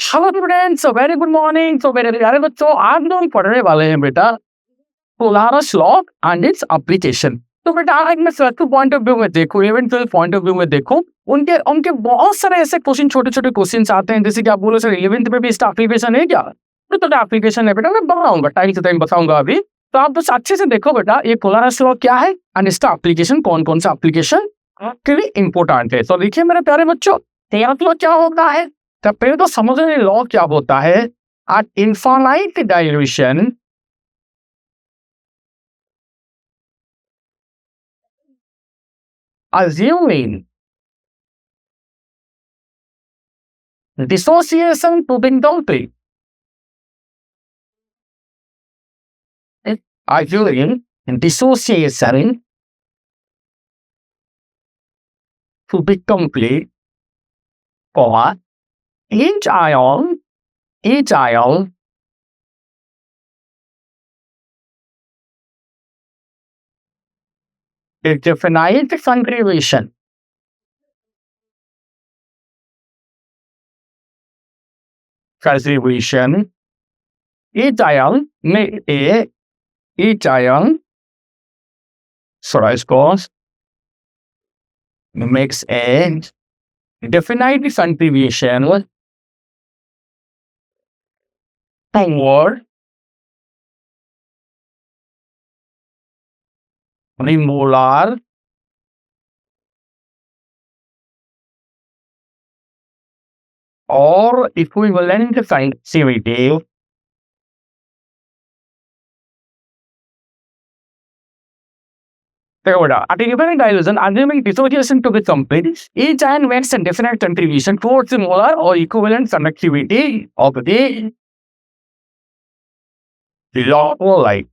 Hello students, very good morning. तो मेरे प्यारे बच्चों, आज हम पढ़ने वाले हैं बेटा पोलारस लॉ एंड इट्स एप्लीकेशन। तो बेटा आज मैं सर्कल पॉइंट ऑफ व्यू में देखूं, इवेंट पॉइंट ऑफ व्यू में देखूं, उनके उनके बहुत सारे ऐसे क्वेश्चन, छोटे छोटे क्वेश्चन आते हैं। जैसे कि आप बोलो सर 11th में भी इसका एप्लीकेशन है क्या? तो एप्लीकेशन है बेटा, मैं बताऊंगा, टाइम से टाइम बताऊंगा अभी। तो आप बस अच्छे से देखो बेटा, ये पोलारस लॉ क्या है एंड इसका एप्लीकेशन, कौन कौन सा एप्लीकेशन आपके लिए इंपॉर्टेंट है। तो देखिए मेरे प्यारे बच्चों, पोलारस लॉ क्या होता है? तो पहले तो समझ रहे लॉ क्या होता है। Eight infinite dilution, assuming dissociation to be complete. Assuming dissociation to be complete for each ion is definite contribution. Contribution. Each ion makes a definite contribution toward the molar or equivalent sensitivity at independent dilution, assuming dissociation to be complete, each ion makes a definite contribution towards the molar or equivalent conductivity of the electrolyte.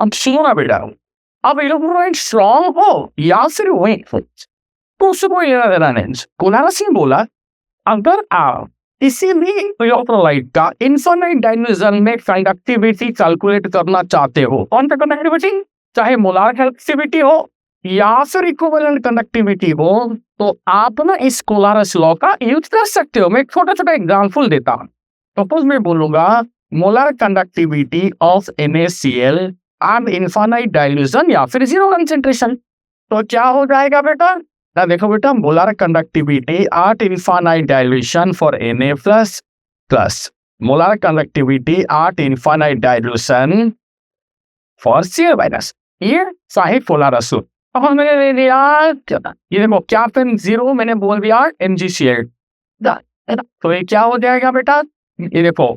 अब सुनो ना बेटा, अब electrolyte strong हो या फिर week हो तो उससे कोई लेना देना नहीं। कोलारस ने बोला, अगर आप किसी भी इलेक्ट्रोलाइट का इनफाइनाइट डायल्यूशन में कंडक्टिविटी कैलकुलेट करना चाहते हो, कौन सा कंडक्टिविटी, चाहे मोलार कंडक्टिविटी हो या फिर इक्विवेलेंट कंडक्टिविटी हो, तो आप ना इस कोलारस लॉ का यूज कर सकते हो। मैं एक छोटा छोटा एग्जांपल देता हूं। सपोज मैं बोलूंगा molar conductivity of NaCl and infinite dilution या फिर जीरो कंसेंट्रेशन, तो क्या हो जाएगा बेटा? ना देखो बेटा, molar conductivity at infinite dilution for Na plus molar conductivity at infinite dilution for Cl minus. ये साही पोलारस। अब मैंने ले लिया, ये देखो क्या पेन जीरो, मैंने बोल दिया MgCl, तो ये क्या हो जाएगा बेटा? ये देखो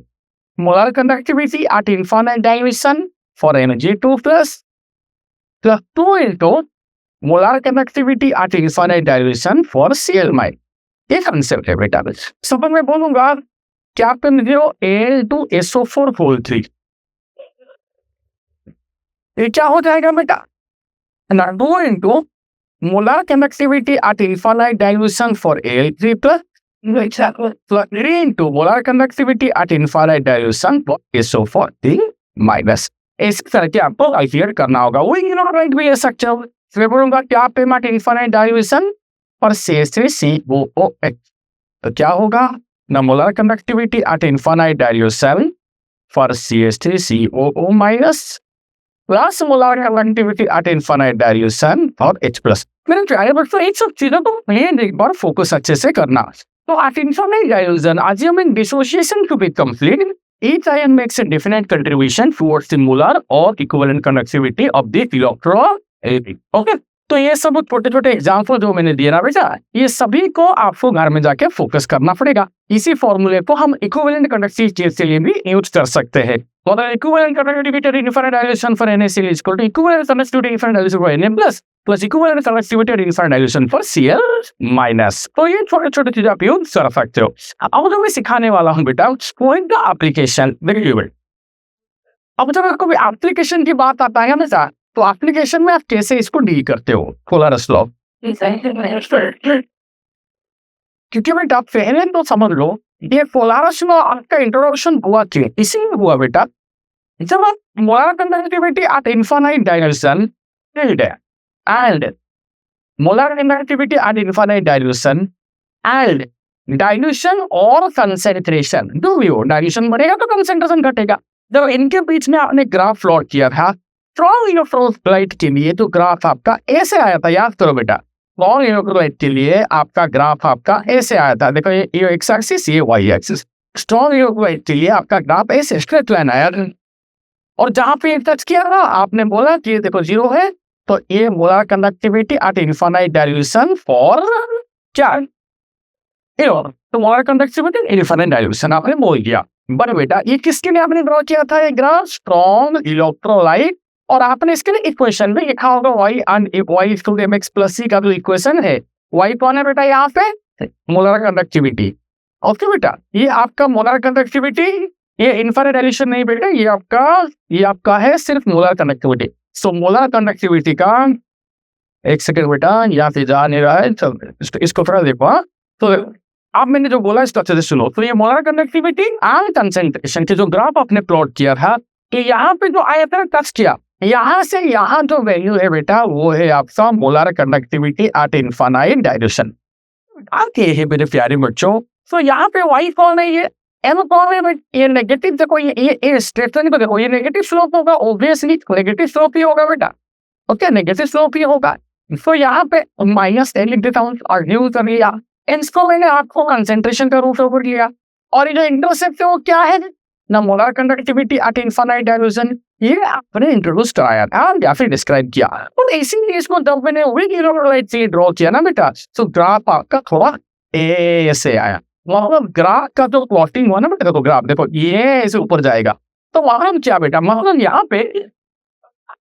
molar conductivity at infinite dilution for Mg2 plus 2 into molar conductivity at infinite dilution for Cl minus। ये कंसेप्ट है बेटा। सपोज मैं बोलूंगा कैप्टन 0 Al2SO4 होल 3, ये क्या हो जाएगा बेटा? 2 into molar conductivity at infinite dilution for Al3 plus 3 into molar conductivity at infinite dilution for SO4 minus। इस तरह के आपको क्लियर करना होगा। वो इग्नोरेंट भी है स्ट्रक्चर। फिर बोलूंगा क्या पे मैट इनफाइनाइट डायल्यूशन और CH3COOH, तो क्या होगा ना molar conductivity at infinite dilution for CH3COO minus plus molar conductivity at infinite dilution for H plus. मेरे प्यारे बच्चों, इन सब चीजों को प्लीज एक बार फोकस अच्छे से करना। तो eight infinite dilution, assuming dissociation to be complete, each ion makes a definite contribution towards the molar or equivalent conductivity of the electrolyte। Okay, तो ये सब छोटे छोटे एग्जाम्पल जो मैंने दिए ना बेटा, ये सभी को आपको घर में जाके फोकस करना पड़ेगा। इसी फॉर्मूले को हम इक्विवेलेंट कंडक्टिविटी के लिए भी यूज कर सकते हैं। तो equivalent conductivity at infinite dilution for NaCl is equal to equivalent conductivity infinite dilution for Na plus equivalent conductivity at infinite dilution for Cl minus. तो ये छोटे छोटे चीजें आप यूज कर सकते हो। अब जो मैं सिखाने वाला हूँ बेटा, पॉइंट का एप्लीकेशन देखिए। अब जब आपको एप्लीकेशन की बात आता है ना, तो एप्लीकेशन में आप कैसे इसको डील करते हो पोलारस लॉ, क्योंकि बेटा पहले तो समझ लो ये पोलारस लॉ आपका इंट्रोडक्शन हुआ क्यों? इसीलिए हुआ बेटा, जब आप molar conductivity at infinite dilution and molar conductivity at infinite dilution and dilution और कंसेंट्रेशन जो भी हो, डाइल्यूशन बढ़ेगा तो कंसेंट्रेशन घटेगा। जब इनके बीच में आपने ग्राफ प्लॉट किया था स्ट्रॉन्ग इलेक्ट्रोलाइट के लिए, तो ग्राफ आपका ऐसे आया था, याद करो बेटा। स्ट्रॉन्ग इलेक्ट्रोलाइट के लिए आपका ग्राफ आपका ऐसे आया था, देखो ये एक्स एक्सिस, ये वाई एक्सिस। स्ट्रॉन्ग इलेक्ट्रोलाइट के लिए आपका ग्राफ ऐसे स्ट्रेट लाइन आया, और जहां पे टच किया था आपने बोला कि देखो 0 है, तो ये molar conductivity at infinite dilution for क्या, तो मोलर कंडक्टिविटी इनफाइनाइट डाइल्यूशन आपने बोल दिया। बट बेटा ये किसके लिए आपने ड्रॉ किया था, ये ग्राफ स्ट्रॉन्ग इलेक्ट्रोलाइट, और आपने इसके लिए इक्वेशन में लिखा होगा y and y equal to mx plus c का जो इक्वेशन है, y कौन है बेटा यहाँ पे, मोलर कंडक्टिविटी। ओके बेटा, ये आपका मोलर कंडक्टिविटी, ये इनफाइनाइट डाइल्यूशन नहीं बेटा, ये आपका है सिर्फ molar conductivity. So molar conductivity का, एक सेकंड बेटा यहाँ से जा नहीं रहा है, चल इसको थोड़ा देखो। हाँ, तो अब मैंने जो बोला इसको अच्छे से सुनो। तो ये मोलर कंडक्टिविटी एंड कंसेंट्रेशन के जो ग्राफ आपने प्लॉट किया था, कि यहाँ पे जो आया था टच किया, यहाँ से यहाँ जो वैल्यू है बेटा वो है आपका molar conductivity at infinite dilution. आते हैं मेरे प्यारे बच्चों, तो यहाँ पे y कौन है, ये m कौन है, ये नेगेटिव, देखो ये स्ट्रेट लाइन को देखो, ये नेगेटिव स्लोप होगा, ऑब्वियसली नेगेटिव स्लोप ही होगा बेटा। ओके, नेगेटिव स्लोप ही होगा। तो यहाँ पे माइनस n लिख देता हूँ और न्यू कर लिया, इसको मैंने आपको कंसेंट्रेशन का रूप ओवर लिया, और ये जो इंटरसेप्ट है वो क्या है ना, molar conductivity at infinite dilution, ये आपने इंट्रोड्यूस कराया था या फिर डिस्क्राइब किया। और इसीलिए इसको जब मैंने वीक इलेक्ट्रोलाइट से ड्रॉ किया ना बेटा, तो ग्राफ आपका थोड़ा ऐसे आया, मतलब ग्राफ का जो प्लॉटिंग हुआ ना बेटा, देखो ग्राफ देखो ये ऐसे ऊपर जाएगा। तो वहां क्या बेटा, मतलब यहाँ पे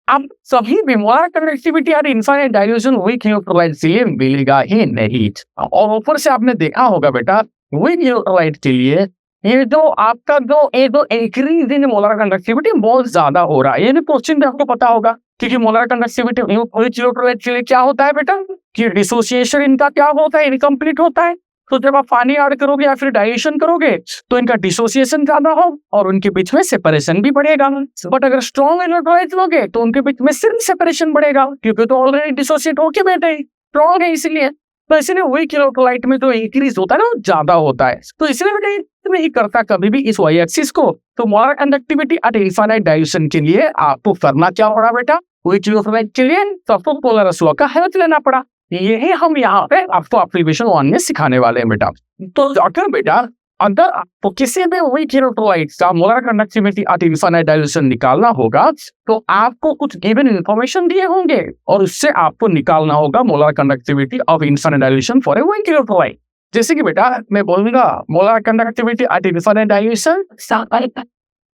अब सभी भी मोलर कंडक्टिविटी और इनफाइनाइट डाइल्यूशन वीक इलेक्ट्रोलाइट से मिलेगा ही नहीं। और ऊपर से आपने देखा होगा बेटा वीक इलेक्ट्रोलाइट के लिए ये जो आपका जो इंक्रीज इन मोलर कंडक्टिविटी बहुत ज्यादा हो रहा है। ये क्वेश्चन भी आपको पता होगा, क्योंकि मोलर कंडक्टिविटी इलेक्ट्रोलाइट के लिए क्या होता है बेटा, कि डिसोसिएशन इनका क्या होता है, इनकम्प्लीट होता है। तो जब आप पानी ऐड करोगे या फिर डाइल्यूशन करोगे तो इनका डिसोसिएशन ज्यादा हो और उनके बीच में सेपरेशन भी बढ़ेगा। बट अगर स्ट्रॉन्ग इलेक्ट्रोलाइट लोगे तो उनके बीच में सिर्फ सेपरेशन बढ़ेगा, क्योंकि तो ऑलरेडी डिसोसिएट होके बैठे स्ट्रॉन्ग है इसलिए। तो इसलिए वीक इलेक्ट्रोलाइट में जो इंक्रीज होता है ना वो ज्यादा होता है। तो इसलिए बेटा नहीं करता कभी भी इस वाई एक्सिस को। तो molar conductivity at infinite dilution के लिए आपको करना क्या पड़ा बेटा, वीक इलेक्ट्रोलाइट के लिए सबको पोलर रसुआ का हेल्प लेना पड़ा। यही हम यहाँ पे आपको एप्लीकेशन 1 में सिखाने वाले हैं बेटा। तो जाकर बेटा अगर आपको किसी भी वीक इलेक्ट्रोलाइट का molar conductivity at infinite dilution निकालना होगा तो आपको कुछ गिवन इंफॉर्मेशन दिए होंगे और उससे आपको निकालना होगा molar conductivity of infinite dilution for a weak electrolyte. जैसे कि बेटा मैं बोलूंगा molar conductivity at infinite dilution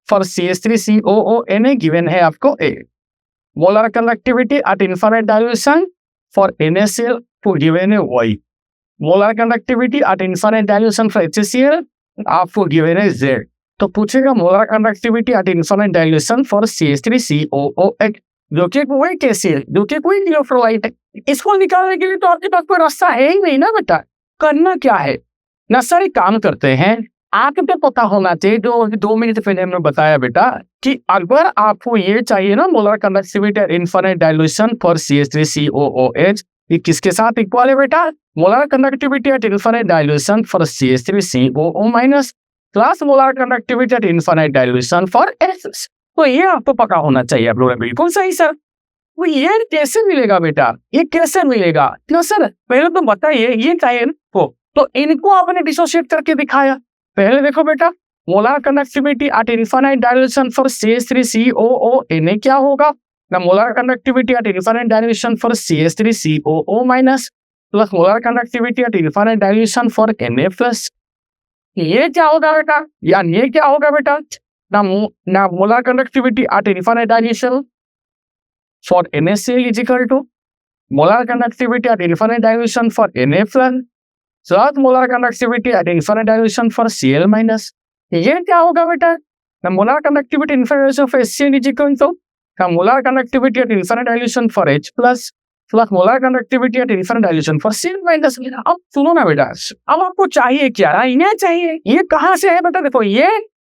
for CH3COONA given है आपको A, molar conductivity at infinite dilution for NaCl को गिवन है Y, molar conductivity at infinite dilution for HCl आपको गिवन है Z। तो पूछेगा molar conductivity at infinite dilution for CH3COOH जो कि कोई कैसे जो कि कोई इलेक्ट्रोलाइट है। इसको निकालने के लिए तो आपके पास कोई रास्ता है ही नहीं ना बेटा। करना क्या है ना, सारे काम करते हैं। आपको पता होना चाहिए जो 2 मिनट पहले हमने बताया बेटा कि अगर आपको ये चाहिए ना molar conductivity at infinite dilution for CH3COOH, ये किसके साथ इक्वल है बेटा, molar conductivity at infinite dilution for CH3COO- plus molar conductivity at infinite dilution for H। तो ये आपको पता होना चाहिए। बिल्कुल सही सर। वो ये कैसे मिलेगा बेटा, ये कैसे मिलेगा क्यों सर, पहले तो बताइए ये चाहिए ना। तो इनको आपने डिसोशिएट करके दिखाया। पहले देखो बेटा molar conductivity at infinite dilution for CH3COONA क्या होगा ना, molar conductivity at infinite dilution for CH3COO- plus molar conductivity at infinite dilution for Na+। ये क्या होगा बेटा, या ये क्या होगा बेटा ना molar conductivity at infinite dilution for NaCl is equal to molar conductivity at infinite dilution for Na+, plus molar conductivity at infinite dilution for Cl-। ये क्या होगा बेटा ना, molar conductivity infinite dilution for HCl is equal to molar conductivity at infinite dilution for H+, plus molar conductivity at infinite dilution for Cl-। अब सुनो ना बेटा, अब आपको चाहिए क्या, इन्हें चाहिए। ये कहाँ से है बेटा, देखो ये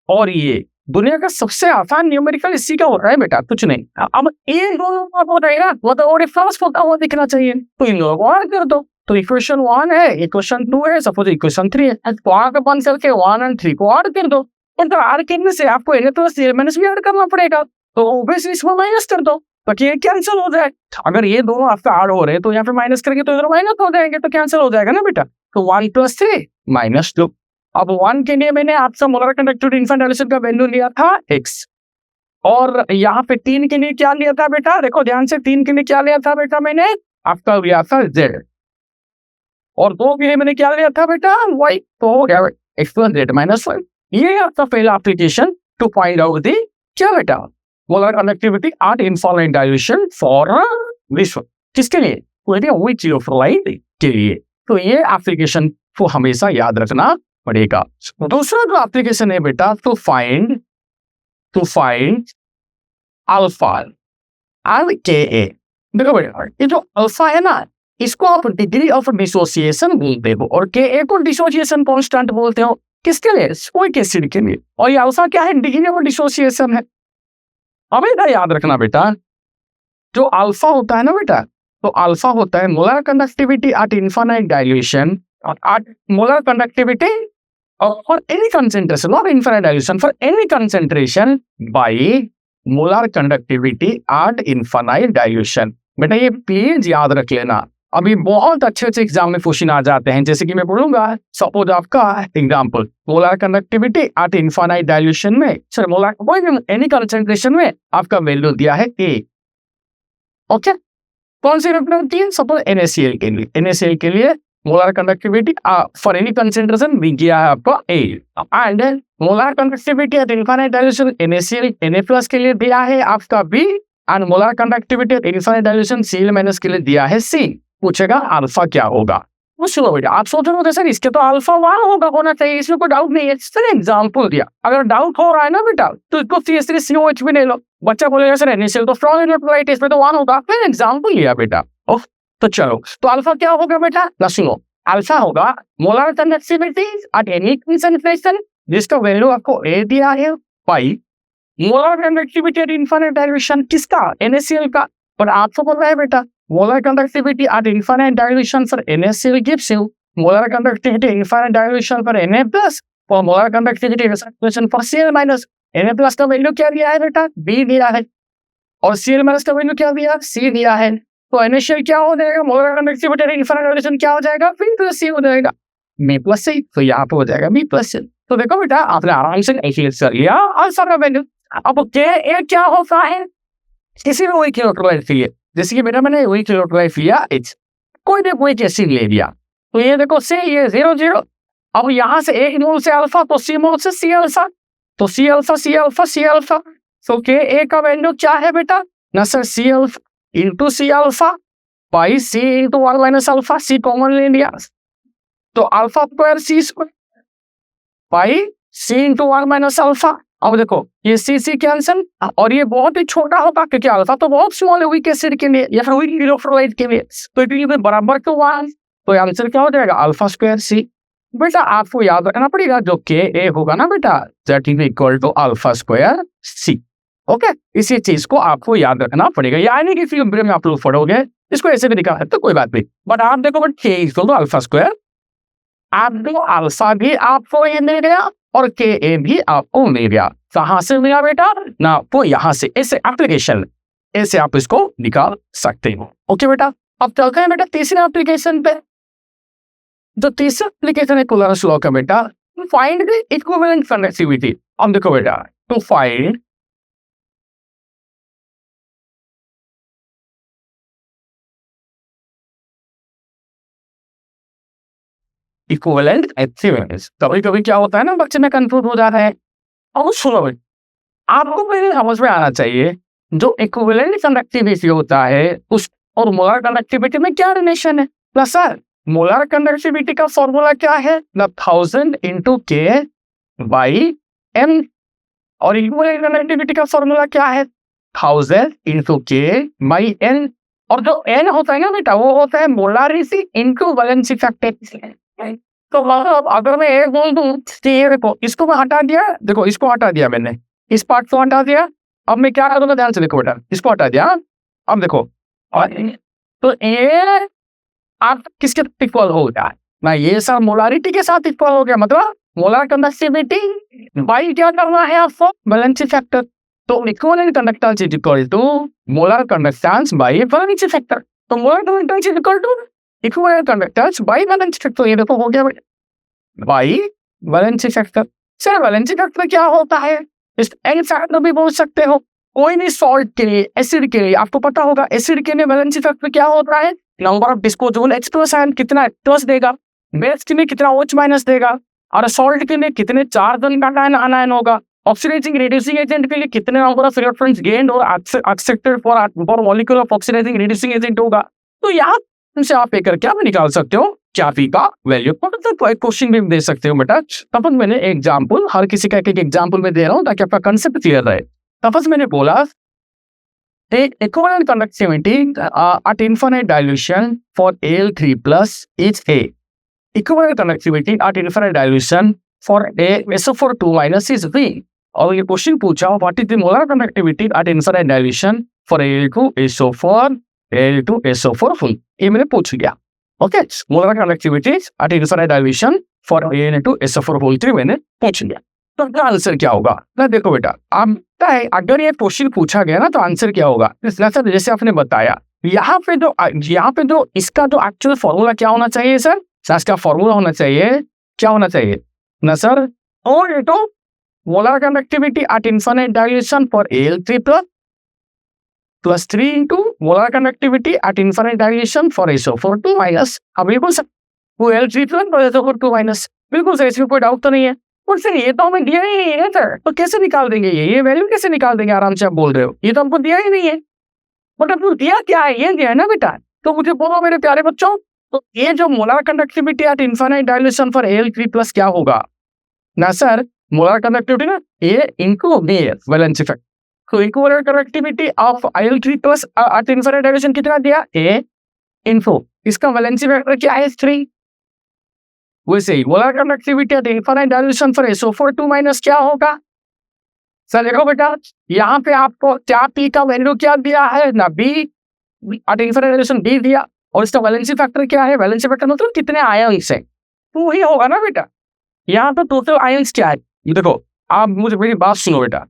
और ये दुनिया का सबसे आसान न्यूमेरिकल इसी का हो रहा है बेटा, कुछ नहीं। अब ये दोनों हो रहेगा वो तो और फर्स्ट होता हुआ दिखना चाहिए, तो इन लोगों को ऐड कर दो। तो इक्वेशन 1 है, इक्वेशन 2 है, सपोज इक्वेशन 3 है, तो आगे बंद करके 1 और 3 को ऐड कर दो। तो ऐड करने से आपको n प्लस n माइनस भी ऐड करना पड़ेगा, तो ऑब्वियसली इसमें माइनस कर दो, तो ये कैंसिल हो जाए। अगर ये दोनों आपका ऐड हो रहे हैं तो यहाँ पे माइनस करेंगे तो इधर माइनस हो जाएंगे, तो कैंसिल हो जाएगा ना बेटा। तो 1 प्लस 3 माइनस 2। अब 1 के लिए मैंने आपका मोलर कंडक्टिविटी इनफाइनाइट डायल्यूशन का वैल्यू लिया था x, और यहाँ पे 3 के लिए क्या लिया था बेटा, देखो ध्यान से, 3 के लिए क्या लिया था बेटा, मैंने आपका लिया था z, और 2 के लिए मैंने क्या लिया था बेटा, y, तो हो गया x प्लस z माइनस 1। ये आपका पहला application to find out the क्या बेटा, molar conductivity at infinite dilution for विश्व, किसके लिए, वीक इलेक्ट्रोलाइट के लिए। तो ये एप्लीकेशन को हमेशा याद रखना पड़ेगा। दूसरा जो एप्लीकेशन है बेटा, टू फाइंड अल्फा एंड के ए। देखो बेटा, ये जो अल्फा है ना, इसको आप डिग्री ऑफ डिसोसिएशन बोलते हो, और के ए को डिसोसिएशन कांस्टेंट बोलते हो, किसके लिए, स्टोइक एसिड के लिए। और ये अल्फा क्या है, डिग्री ऑफ डिसोसिएशन है। हमेशा याद रखना बेटा, जो अल्फा होता है ना बेटा, तो अल्फा होता है molar conductivity at infinite dilution, at molar conductivity for any concentration, not infinite dilution, for any concentration by molar conductivity at infinite dilution। बेटा ये प्लीज याद रख लेना, अभी बहुत अच्छे अच्छे एग्जाम में क्वेश्चन आ जाते हैं। जैसे कि मैं बोलूंगा, सपोज आपका example molar conductivity at infinite dilution में, सर मोलर एनी कंसेंट्रेशन में आपका वैल्यू दिया है ए, ओके, कौन सी रिप्रेजेंट है, सपोज NaCl के लिए, NaCl के लिए molar conductivity for any concentration भी किया है आपका A, and molar conductivity at infinite dilution NaCl Na+ के लिए दिया है आपका B, and molar conductivity at infinite dilution Cl- के लिए दिया है सी। पूछेगा अल्फा क्या होगा, मुश्किल हो गया। आप सोच रहे हो सर इसके तो अल्फा 1 होगा, होना चाहिए, इसमें कोई डाउट नहीं है। सर एग्जांपल दिया, अगर डाउट हो रहा है ना बेटा, तो इसको CH3COH भी ले लो। बच्चा बोलेगा सर NaCl तो स्ट्रॉन्ग इलेक्ट्रोलाइट है, इसमें तो 1 होगा, फिर एग्जांपल लिया बेटा। तो चलो, तो अल्फा क्या होगा बेटा, सुनो, अल्फा होगा molar conductivity at any concentration, जिसका वैल्यू आपको ए दिया है, pi molar conductivity at infinite dilution, किसका, NaCl का। पर आपको बोल रहा है बेटा molar conductivity at infinite dilution for NaCl gives you molar conductivity infinite dilution for Na+ और molar conductivity dilution for Cl-। Na+ का वैल्यू क्या दिया है बेटा, बी दिया है, और Cl- का वैल्यू क्या दिया, सी दिया है। तो NaCl क्या हो जाएगा, मोलर कंडक्टिविटी इनफाइनाइट डायल्यूशन क्या हो जाएगा, B+C हो जाएगा, B+C, तो यहाँ पे हो जाएगा B+C। तो देखो बेटा, आपने आराम से कैलकुलेट कर लिया अल्फा का वैल्यू। अब क्या होता है, किसी भी वीक इलेक्ट्रोलाइट के लिए, जैसे कि बेटा मैंने वीक इलेक्ट्रोलाइट लिया H, कोई ना कोई एसिड ले लिया, तो ये देखो से ये 0 0, अब यहाँ से एक मोल से अल्फा, तो C मोल से C अल्फा, तो C alpha C alpha C alpha, तो Ka का वैल्यू क्या है बेटा, ना sir C alpha into C alpha by C into 1 minus alpha, C common ले लिया, तो alpha square C square by C into 1 minus alpha. अब देखो ये C कैंसल, और ये बहुत ही छोटा होगा क्योंकि अल्फा तो बहुत स्मॉल है वीक एसिड के लिए या फिर वीक इलेक्ट्रोलाइट के लिए, तो इट बराबर टू 1, तो आंसर क्या हो जाएगा, अल्फा स्क्वायर C। बेटा आपको याद रखना पड़ेगा, जो Ka होगा ना बेटा, that is equal to alpha square C, okay. इसी चीज को आपको याद रखना पड़ेगा, यानी कि फिर में आप लोग पढ़ोगे इसको ऐसे भी लिखा है तो कोई बात नहीं, बट आप देखो but K equal to alpha square, आपको अल्फा भी आपको ये मिल गया और Ka भी आपको मिल गया। कहाँ से मिला बेटा, ना आपको यहाँ से, ऐसे एप्लीकेशन, ऐसे आप इसको निकाल सकते हो, ओके बेटा। अब चलते हैं बेटा तीसरे एप्लीकेशन पे। जो तीसरा एप्लीकेशन है कोलरेंस लॉ का बेटा, फाइंड द इक्विवेलेंट कंडक्टिविटी। अब देखो बेटा, टू फाइंड इक्विवेलेंट एक्विवेलेंस। कभी कभी क्या होता है ना, बच्चे में कंफ्यूज हो जाता है। अब सुनो भाई, आपको पहले समझ में आना चाहिए जो इक्विवेलेंट कंडक्टिविटी होता है उस और मोलर कंडक्टिविटी में क्या रिलेशन है। प्लस सर मोलर कंडक्टिविटी का फॉर्मूला क्या है, 1000 इंटू K बाई M, और इक्विवेलेंट कंडक्टिविटी का फॉर्मूला क्या है, 1000 इंटू K बाई N, और जो N होता है ना बेटा, वो होता है मोलारिटी इंटू वैलेंसी फैक्टर। तो मतलब अगर मैं एक बोल दूं, देखो इसको मैं हटा दिया, देखो इसको हटा दिया मैंने, इस पार्ट को हटा दिया, अब मैं क्या करूंगा ध्यान से देखो बेटा, इसको हटा दिया, अब देखो, और तो ए आप किसके इक्वल हो गया ना, ये सर मोलारिटी के साथ इक्वल हो गया, मतलब मोलर कंडक्टिविटी बाई क्या करना है आपको, वैलेंसी फैक्टर। तो equivalent conductance is equal to molar conductance by valency factor. तो molar conductance is equal to equivalent conductance by valency factor. ये देखो हो गया by valency factor. Sir valency factor क्या होता है, इस एन फैक्टर भी बोल सकते हो। कोई नहीं सॉल्ट के लिए, एसिड के लिए आपको पता होगा, एसिड के लिए वैलेंसी फैक्टर क्या होता है, number of disposable H plus ion कितना प्लस देगा, बेस के लिए कितना OH माइनस देगा, और सॉल्ट के लिए कितने चार्ज आयन होगा, ऑक्सीडाइजिंग रिड्यूसिंग एजेंट के लिए कितने नंबर ऑफ इलेक्ट्रॉन्स गेन्ड और accepted for molecule of oxidising reducing agent होगा। तो यहाँ से आप एक क्या भी निकाल सकते हो, क्या पी का वैल्यू। तो क्वेश्चन भी दे सकते हो बेटा। तब मैंने एग्जाम्पल, हर किसी का एक एग्जाम्पल में दे रहा हूँ ताकि आपका कंसेप्ट क्लियर रहे। तब मैंने बोला equivalent conductivity at infinite dilution for Al3 plus is A. Equivalent conductivity at infinite dilution for SO4 2 minus is B. और ये क्वेश्चन पूछा what is the molar conductivity at infinite dilution for Al2SO4 Al2SO4 full. ये मैंने पूछ लिया। Okay, molar conductivity at infinite dilution for Al2SO4 whole 3 मैंने पूछ लिया। तो इसका आंसर क्या होगा ना, देखो बेटा आप अगर ये क्वेश्चन पूछा गया ना तो आंसर क्या होगा, सर जैसे आपने बताया यहाँ पे जो इसका जो एक्चुअल फॉर्मूला क्या होना चाहिए सर, इसका फॉर्मूला होना चाहिए क्या होना चाहिए ना सर, और ये तो molar conductivity at infinite dilution for Al3 plus 3 into molar conductivity at infinite dilution for SO4 2 minus. अब बिल्कुल सर वो Al3 प्लस SO4 2 माइनस, बिल्कुल सर, इसमें कोई डाउट तो नहीं है। और सर ये तो हमें दिया ही नहीं है सर, तो कैसे निकाल देंगे ये वैल्यू कैसे निकाल देंगे, आराम से आप बोल रहे हो, ये तो हमको दिया ही नहीं है। मतलब तो दिया क्या है, ये दिया है ना बेटा। तो मुझे बोलो मेरे प्यारे बच्चों, तो ये जो molar conductivity at infinite dilution for Al3 plus क्या होगा ना सर, मोलर कंडक्टिविटी ना A into B valency factor. तो equivalent conductivity of Al3 plus at infinite dilution कितना दिया, A इनटू इसका वैलेंसी फैक्टर क्या है 3। वैसे ही molar conductivity at infinite dilution for SO4 2 minus क्या होगा सर, देखो बेटा यहाँ पे आपको क्या पी का वैल्यू क्या दिया है ना, B at infinite dilution B दिया, और इसका वैलेंसी फैक्टर क्या है, वैलेंसी फैक्टर मतलब कितने आयन्स है, तो वही होगा ना बेटा। यहाँ पे टोटल आयन्स क्या है, ये देखो आप मुझे मेरी बात सुनो बेटा,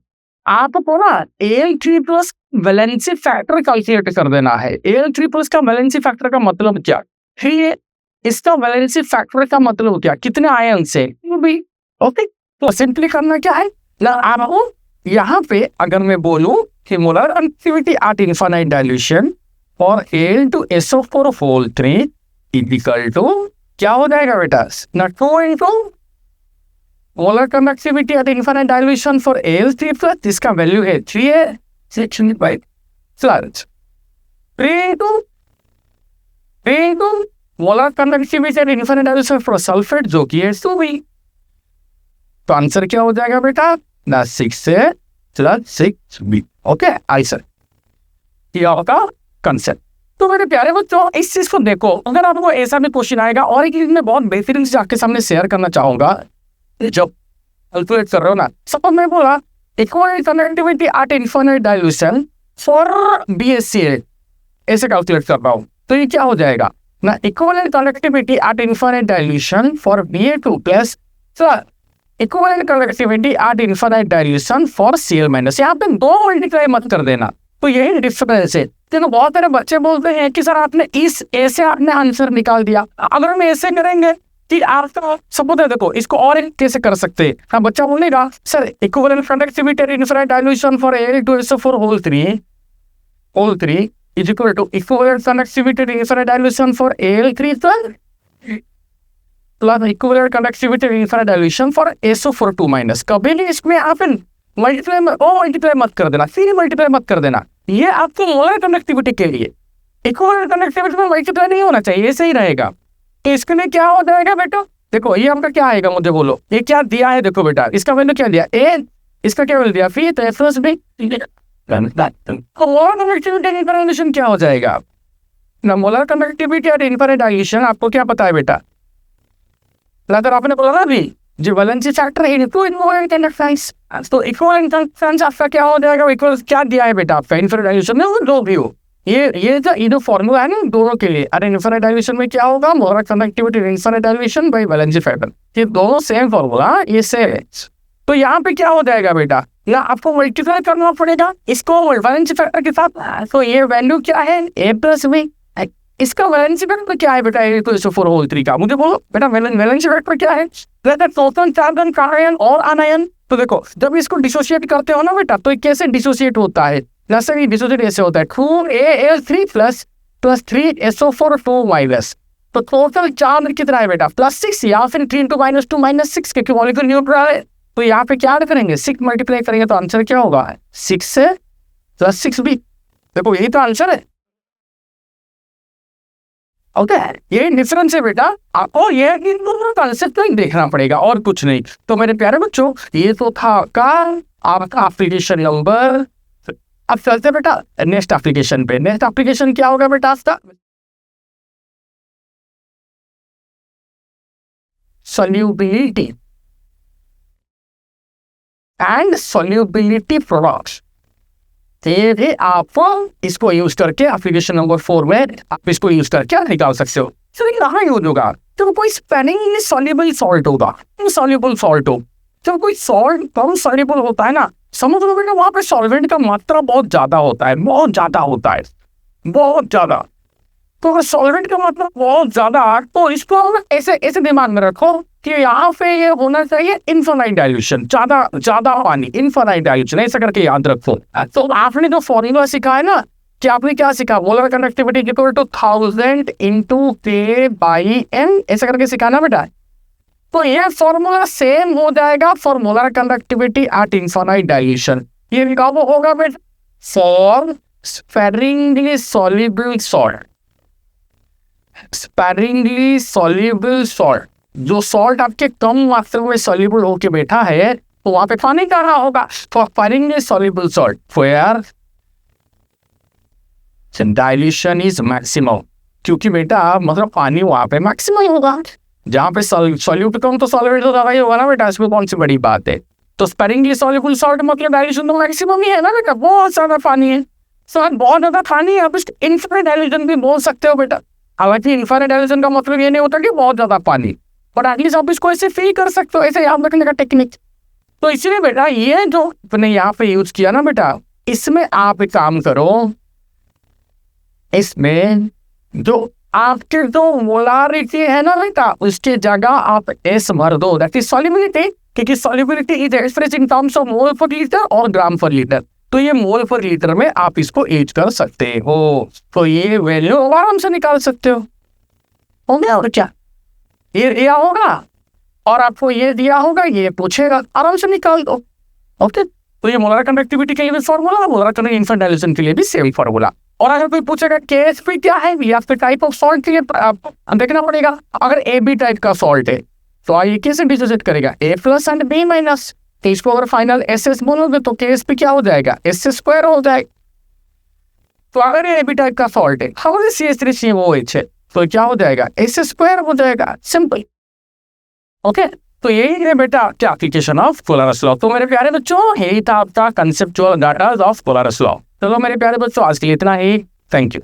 आपको ना Al3 plus valency factor calculate कर देना है। Al3 प्लस का वैलेंसी फैक्टर का मतलब क्या, फिर इसका वैलेंसी फैक्टर का मतलब क्या, कितने आयन्स है भी। ओके, तो सिंपली करना क्या है ना, आपको यहाँ पे अगर मैं बोलूँ कि molar conductivity at infinite dilution for Al2SO4 whole 3 equal to क्या हो जाएगा बेटा ना, 2 into molar conductivity at infinite dilution for Al3 plus जिसका वैल्यू है 3 है 6 by 3 into molar conductivity at infinite dilution for sulphate जो कि है 2B। तो आंसर क्या हो जाएगा बेटा ना 6 से 6B। ओके आंसर ये होगा कंसेप्ट। तो मेरे प्यारे बच्चों इस चीज को देखो, अगर आपको ऐसा भी क्वेश्चन आएगा, और एक चीज मैं बहुत बेहतरीन से आपके सामने शेयर करना चाहूंगा, जब कैलकुलेट कर रहे हो ना, सपोज मैं बोला equivalent conductivity at infinite dilution for BaCl ऐसे कैलकुलेट कर रहा हूँ, तो ये क्या हो जाएगा ना, equivalent conductivity at infinite dilution for Ba2 plus equivalent conductivity at infinite dilution for Cl minus. यहाँ पे 2 मल्टीप्लाई मत कर देना, तो यही डिफरेंस है। देखो बहुत सारे बच्चे बोलते हैं कि सर आपने इस ऐसे आपने आंसर निकाल दिया, अगर हम ऐसे करेंगे कि आपका सपोज है, देखो इसको और कैसे कर सकते हैं। हाँ बच्चा बोलेगा sir equivalent conductivity at infinite dilution for Al2SO4 whole 3 is equal to equivalent conductivity at infinite dilution for Al3 plus equivalent conductivity at infinite dilution for SO4 2 minus। कभी भी इसमें आप मल्टीप्लाई मत कर देना, फिर मल्टीप्लाई मत कर देना, ये आपको मोलर कंडक्टिविटी के लिए। इक्विवेलेंट कंडक्टिविटी में मल्टीप्लाई नहीं होना चाहिए, ऐसे ही रहेगा। तो इसके लिए क्या हो जाएगा बेटा, देखो ये आपका क्या आएगा, मुझे बोलो ये क्या दिया है, देखो बेटा इसका वैल्यू क्या दिया A, इसका क्या वैल्यू दिया फिर, तो फर्स्ट भी मोलर कंडक्टिविटी क्या हो जाएगा ना, molar conductivity at infinite dilution आपको क्या पता है बेटा, अगर आपने बोला ना अभी जो वैलेंसी फैक्टर है इनको इक्विवेलेंट कंडक्टेंस, तो इक्विवेलेंट कंडक्टेंस आपका क्या हो जाएगा, इक्वल क्या दिया है बेटा आपका इनफिनिट डाइल्यूशन में, वो जो भी हो ये जो फॉर्मूला है ना दोनों के लिए, अरे इन्फिनिट डाइल्यूशन में क्या होगा, molar conductivity infinite dilution bye valency factor, ये दोनों सेम फॉर्मूला, ये सेम है। तो यहाँ पे क्या हो जाएगा बेटा, यहाँ आपको मल्टीप्लाई करना पड़ेगा इसको वैलेंसी फैक्टर के साथ। तो ये वैल्यू क्या है, a प्लस b, इसका वैलेंसी फैक्टर क्या है बेटा, a⁴ होल 3 का, मुझे बोलो बेटा वैलेंसी फैक्टर क्या है, प्रोटॉन चार्ज कार्बन और आनायन। तो देखो जब इसको डिसोशिएट करते हो ना बेटा, तो कैसे डिसोशिएट होता है, जैसे भी डिसोशिएट ऐसे होता है 2Al3 प्लस 3SO4 2 माइनस। तो टोटल चार्ज कितना है बेटा, +6 या फिर 3 × -2 -6, क्योंकि मॉलिक्यूल न्यूट्रल है। तो यहाँ पे क्या करेंगे, 6 मल्टीप्लाई करेंगे तो आंसर क्या होगा, 6 से +6b। देखो यही तो आंसर है। ओके ये डिफरेंस है बेटा, आपको ये कॉन्सेप्ट में देखना पड़ेगा और कुछ नहीं। तो मेरे प्यारे बच्चों ये तो था आपका एप्लीकेशन नंबर। अब चलते बेटा नेक्स्ट एप्लीकेशन पे। नेक्स्ट एप्लीकेशन क्या होगा बेटा आपका, solubility एंड solubility प्रोडक्ट्स। आप इसको यूज करके एप्लीकेशन नंबर 4 में आप इसको यूज करके निकाल सकते हो। तो यहाँ यूज होगा जब कोई स्पेनिंग सॉल्युबल सॉल्ट होगा, इनसॉल्युबल सॉल्ट हो, जब कोई सॉल्ट कम सॉल्युबल होता है ना, समझ लो बेटा वहाँ पे सॉल्वेंट का मात्रा बहुत ज्यादा होता है, बहुत ज्यादा होता है, बहुत ज्यादा। तो अगर सॉल्वेंट का मात्रा बहुत ज्यादा, तो इसको ऐसे ऐसे दिमाग में रखो कि यहाँ पे ये होना चाहिए इनफाइनाइट डाइल्यूशन, ज्यादा पानी, इनफाइनाइट डाइल्यूशन, ऐसा करके याद रखो। तो आपने जो फॉर्मूला सीखा है ना, कि आपने क्या सीखा, molar conductivity equal to 1000 × K/m, ऐसा करके सीखा ना बेटा। तो ये फॉर्मूला सेम हो जाएगा for molar conductivity at infinite dilution. ये कब होगा बेटा, for sparingly soluble salt, sparingly soluble salt, जो सॉल्ट आपके कम मात्रा में सॉल्युबल होके बैठा है, तो वहां पे पानी कहाँ होगा, for sparingly soluble salt where dilution is maximum, क्योंकि बेटा मतलब पानी वहां पे मैक्सिमम होगा, जहाँ पे सॉल्यूट कम तो सॉल्वेंट तो ज्यादा ही होगा ना बेटा, इसमें कौन सी बड़ी बात है। तो स्पेरिंगली सॉल्युबल सॉल्ट मतलब डाइल्यूशन तो मैक्सिमम ही है ना बेटा, बहुत ज्यादा पानी है, बहुत ज्यादा पानी है। आप इनफिनिट डाइल्यूशन भी बोल सकते हो बेटा, हालांकि इनफिनिट डाइल्यूशन का मतलब ये नहीं होता कि बहुत ज्यादा पानी, बट एटलीस्ट आप इसको ऐसे फील कर सकते हो, ऐसे याद रखने का टेक्निक। तो इसलिए बेटा ये जो अपने यहाँ पे यूज किया ना बेटा, इसमें आप एक काम करो, इसमें जो आपके जो मोलारिटी है ना बेटा, उसके जगह आप एस भर दो, दैट इज सॉल्युबिलिटी, क्योंकि solubility is expressed in terms of mole पर लीटर और ग्राम पर लीटर। तो ये मोल पर लीटर में आप इसको एज कर सकते हो, तो ये वैल्यू आराम से निकाल सकते हो गया। और क्या ये दिया होगा और आपको ये दिया होगा, ये पूछेगा, आराम से निकाल दो। ओके तो ये मोलर कंडक्टिविटी के लिए formula, molar conductivity infinite dilution के लिए भी सेम फॉर्मूला। और अगर कोई पूछेगा KSP क्या है, या फिर टाइप ऑफ सॉल्ट के लिए देखना पड़ेगा। अगर AB टाइप का सॉल्ट है तो ये कैसे डिसोसिएट करेगा, A+ एंड B-। तो इसको अगर फाइनल SS बोलोगे तो KSP क्या हो जाएगा, SS² हो जाएगा। तो अगर ये AB टाइप का सॉल्ट है, हमारे CH3COOH है, तो क्या हो जाएगा, SS² हो जाएगा, सिंपल। ओके तो यही है बेटा क्या एप्लीकेशन ऑफ पोलरिस लॉ। तो मेरे प्यारे बच्चों यही था आपका conceptual data of Polaris law. चलो मेरे प्यारे बच्चों आज के लिए इतना ही, थैंक यू।